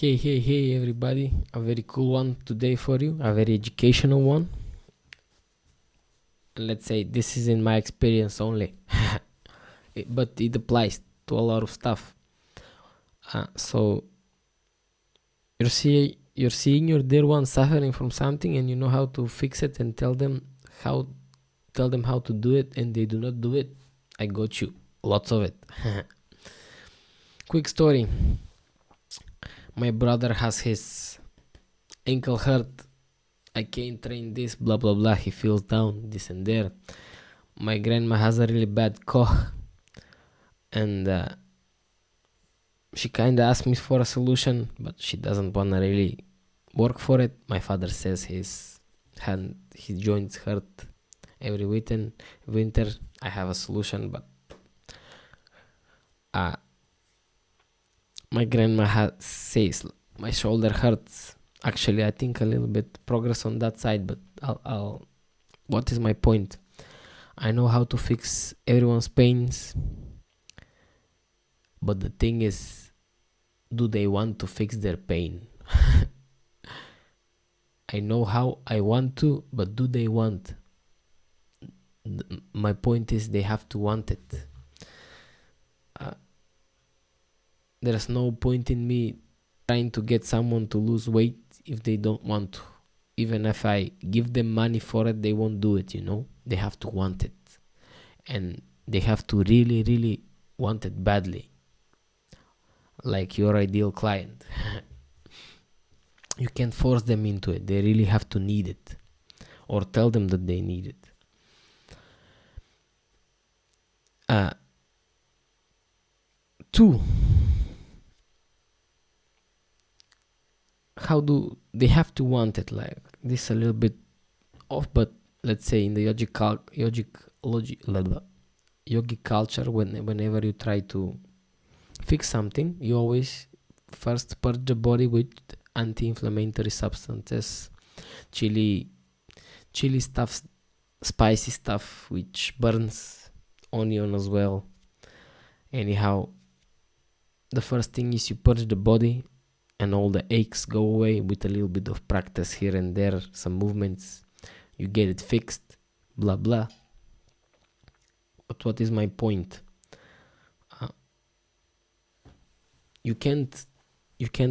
Hey, everybody. A very cool one today for you, a very educational one. Let's say this is in my experience only, but it applies to a lot of stuff. So you're seeing your dear one suffering from something, and you know how to fix it and tell them how to do it, and they do not do it. I got you, lots of it. Quick story. My brother has his ankle hurt. I can't train this, blah blah blah. He feels down, this and there. My grandma has a really bad cough, and she kinda asked me for a solution, but she doesn't wanna really work for it. My father says his joints hurt every winter. I have a solution, but my grandma says my shoulder hurts. Actually, I think a little bit progress on that side, but I'll what is my point? I know how to fix everyone's pains, but the thing is, do they want to fix their pain? I know how I want to, but do they want? My point is, they have to want it. There's no point in me trying to get someone to lose weight if they don't want to. Even if I give them money for it, they won't do it, They have to want it. And they have to really, really want it badly. Like your ideal client. You can't force them into it. They really have to need it. Or tell them that they need it. Two, how do they have to want it? Like, this a little bit off, but let's say in the yogic culture, whenever you try to fix something, you always first purge the body with anti-inflammatory substances, chili stuff, spicy stuff, which burns, onion as well. Anyhow, the first thing is you purge the body, and all the aches go away with a little bit of practice here and there, some movements. You get it fixed, blah blah. But what is my point? You can't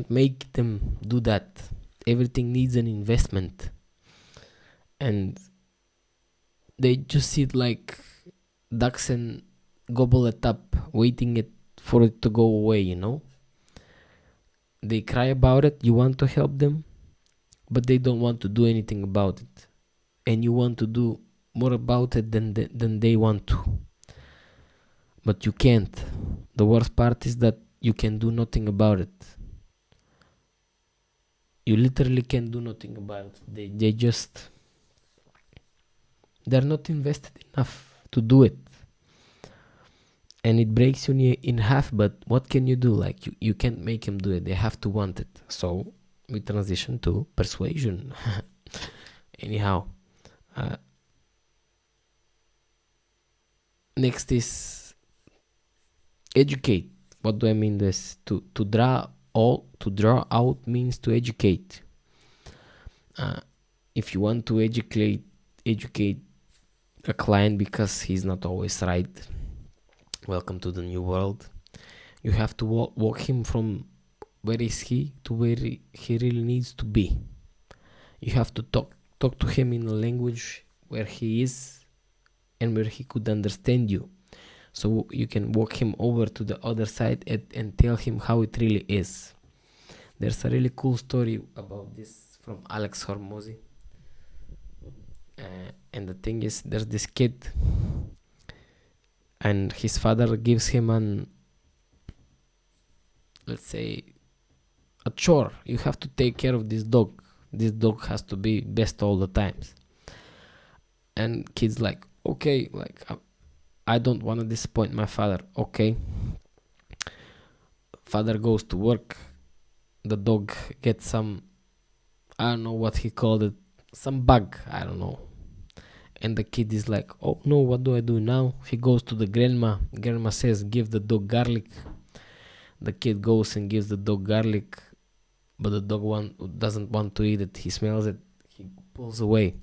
make them do that. Everything needs an investment, and they just sit like ducks and gobble it up, waiting for it to go away. They cry about it. You want to help them, but they don't want to do anything about it, and you want to do more about it than they want to, but you can't. The worst part is that you can do nothing about it. You literally can do nothing about it. They're not invested enough to do it, and it breaks you in half. But what can you do? Like, you can't make them do it. They have to want it. So we transition to persuasion. Anyhow, next is educate. What do I mean this? To draw out means to educate. If you want to educate a client because he's not always right, welcome to the new world. You have to walk him from where is he to where he really needs to be. You have to talk to him in a language where he is and where he could understand you, so you can walk him over to the other side and tell him how it really is. There's a really cool story about this from Alex Hormozy. And the thing is, there's this kid, and his father gives him let's say, a chore. You have to take care of this dog. This dog has to be best all the times. And kid's like, okay, like, I don't want to disappoint my father. Okay. Father goes to work. The dog gets some, I don't know what he called it, some bug, I don't know. And the kid is like, oh no, what do I do now? He goes to the grandma. Grandma says, give the dog garlic. The kid goes and gives the dog garlic. but the dog doesn't want to eat it. He smells it, he pulls away,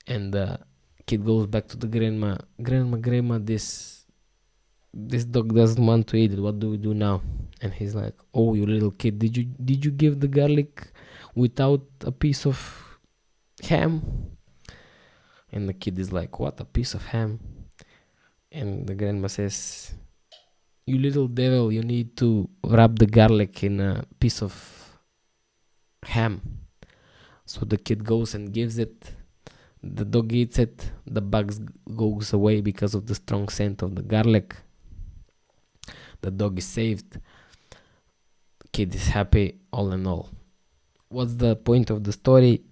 and the kid goes back to the grandma, this dog doesn't want to eat it. What do we do now? And he's like, oh, you little kid, did you give the garlic without a piece of ham? And the kid is like, what, a piece of ham? And the grandma says, you little devil, you need to wrap the garlic in a piece of ham. So the kid goes and gives it. The dog eats it. The bugs goes away because of the strong scent of the garlic. The dog is saved. Kid is happy, all in all. What's the point of the story?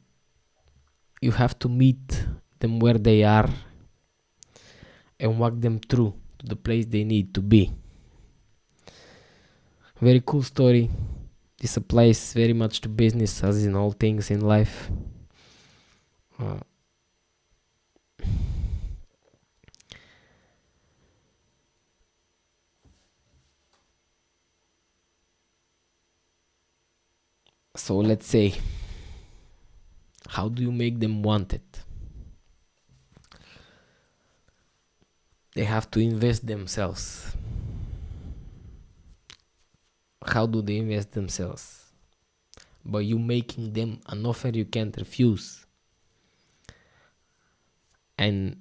You have to meet them where they are and walk them through to the place they need to be. Very cool story. This applies very much to business as in all things in life. So let's say, how do you make them want it? They have to invest themselves. How do they invest themselves? By you making them an offer you can't refuse. And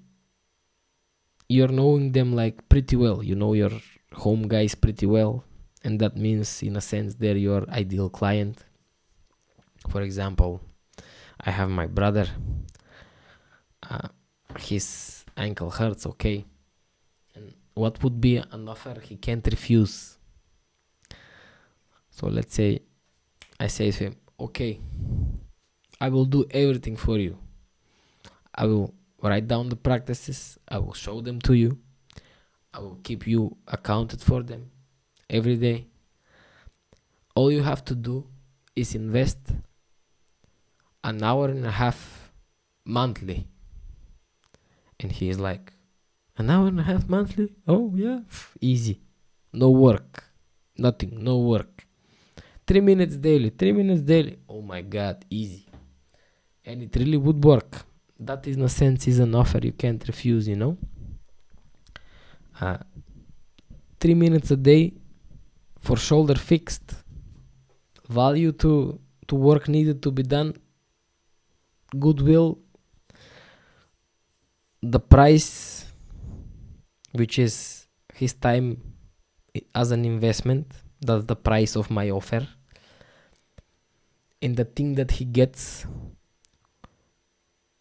you're knowing them like pretty well. You know your home guys pretty well. And that means, in a sense, they're your ideal client. For example, I have my brother. His ankle hurts, okay? And what would be an offer he can't refuse? So let's say I say to him, okay, I will do everything for you. I will write down the practices. I will show them to you. I will keep you accounted for them every day. All you have to do is invest an hour and a half monthly. And he is like, an hour and a half monthly? Oh yeah, easy. No work. Nothing, no work. 3 minutes daily. Oh my god, easy. And it really would work. That, in a sense, is an offer you can't refuse, you know. 3 minutes a day for shoulder fixed. Value to work needed to be done. Goodwill. The price, which is his time as an investment. That's the price of my offer. And the thing that he gets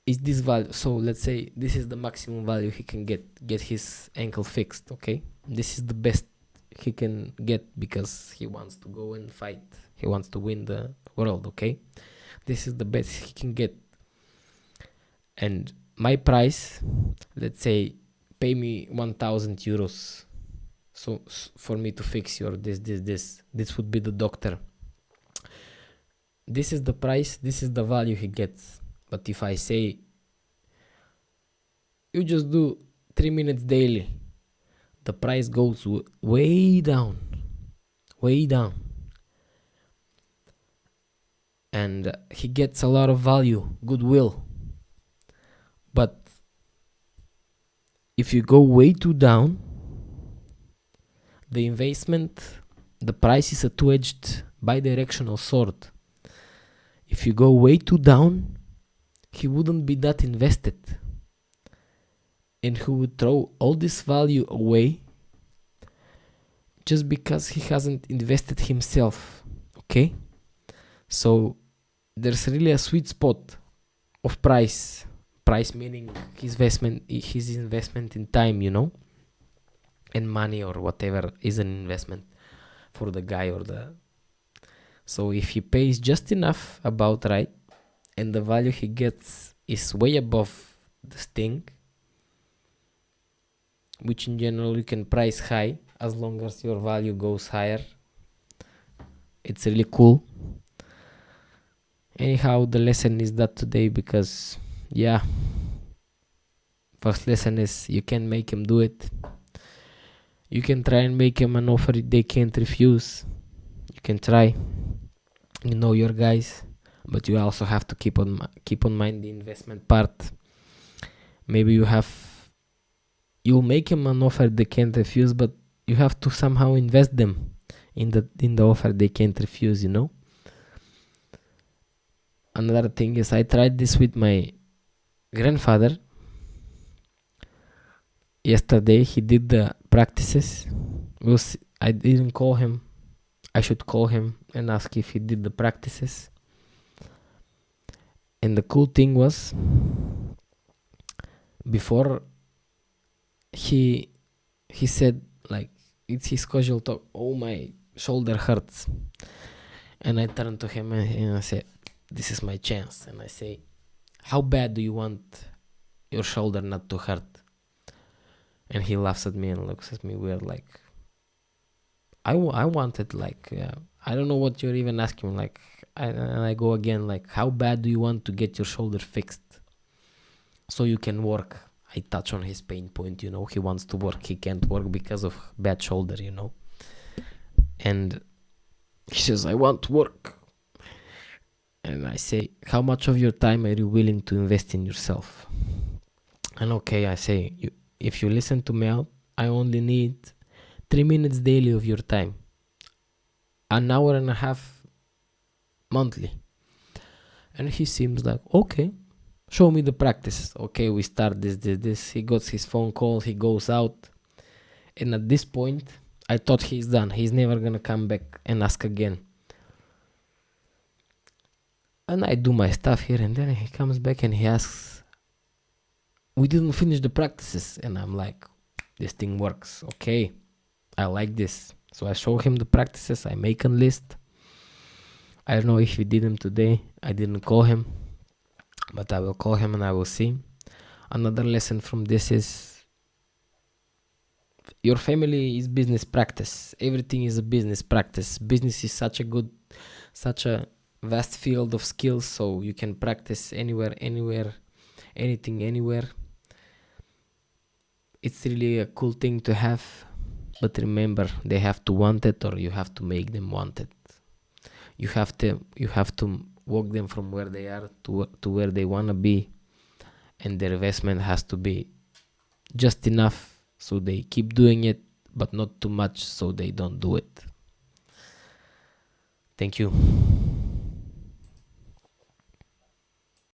is this value. So let's say this is the maximum value he can get his ankle fixed, okay? This is the best he can get because he wants to go and fight. He wants to win the world, okay? This is the best he can get. And my price, let's say, pay me 1,000 euros. So for me to fix your this would be the doctor. This is the price, this is the value he gets. But if I say, you just do 3 minutes daily, the price goes way down. And he gets a lot of value, goodwill. But if you go way too down, the investment, the price is a two-edged bi-directional sword. If you go way too down, he wouldn't be that invested. And he would throw all this value away just because he hasn't invested himself. Okay? So there's really a sweet spot of price. Price meaning his investment in time, you know? And money or whatever is an investment for the guy or the... So if he pays just enough about right, and the value he gets is way above the thing, which in general you can price high as long as your value goes higher, it's really cool. Anyhow, the lesson is that today, because yeah, first lesson is you can make him do it. You can try and make him an offer they can't refuse. You can try. you know your guys, but you also have to keep on mind the investment part. Maybe you'll make him an offer they can't refuse, but you have to somehow invest them in the offer they can't refuse, you know. Another thing is, I tried this with my grandfather. Yesterday he did the practices. I didn't call him. I should call him and ask if he did the practices. And the cool thing was, before he said, like, it's his casual talk, oh, my shoulder hurts. And I turned to him and I said, this is my chance. And I say, how bad do you want your shoulder not to hurt? And he laughs at me and looks at me weird, like, I wanted, like, I don't know what you're even asking. Like, and I go again, like, how bad do you want to get your shoulder fixed so you can work? I touch on his pain point, you know. He wants to work, he can't work because of bad shoulder, you know. And he says, I want to work. And I say, how much of your time are you willing to invest in yourself? And okay, I say, if you listen to me out, I only need 3 minutes daily of your time, an hour and a half monthly. And he seems like, okay, show me the practices. Okay, we start this. He got his phone call, he goes out. And at this point, I thought he's done. He's never gonna come back and ask again. And I do my stuff here, and then he comes back and he asks, we didn't finish the practices. And I'm like, this thing works. Okay, I like this. So I show him the practices, I make a list. I don't know if he did them today. I didn't call him, but I will call him and I will see. Another lesson from this is, your family is business practice. Everything is a business practice. Business is such a vast field of skills, so you can practice anywhere, anything, anywhere. It's really a cool thing to have, but remember, they have to want it, or you have to make them want it. You have to walk them from where they are to where they want to be, and their investment has to be just enough so they keep doing it, but not too much so they don't do it. Thank you.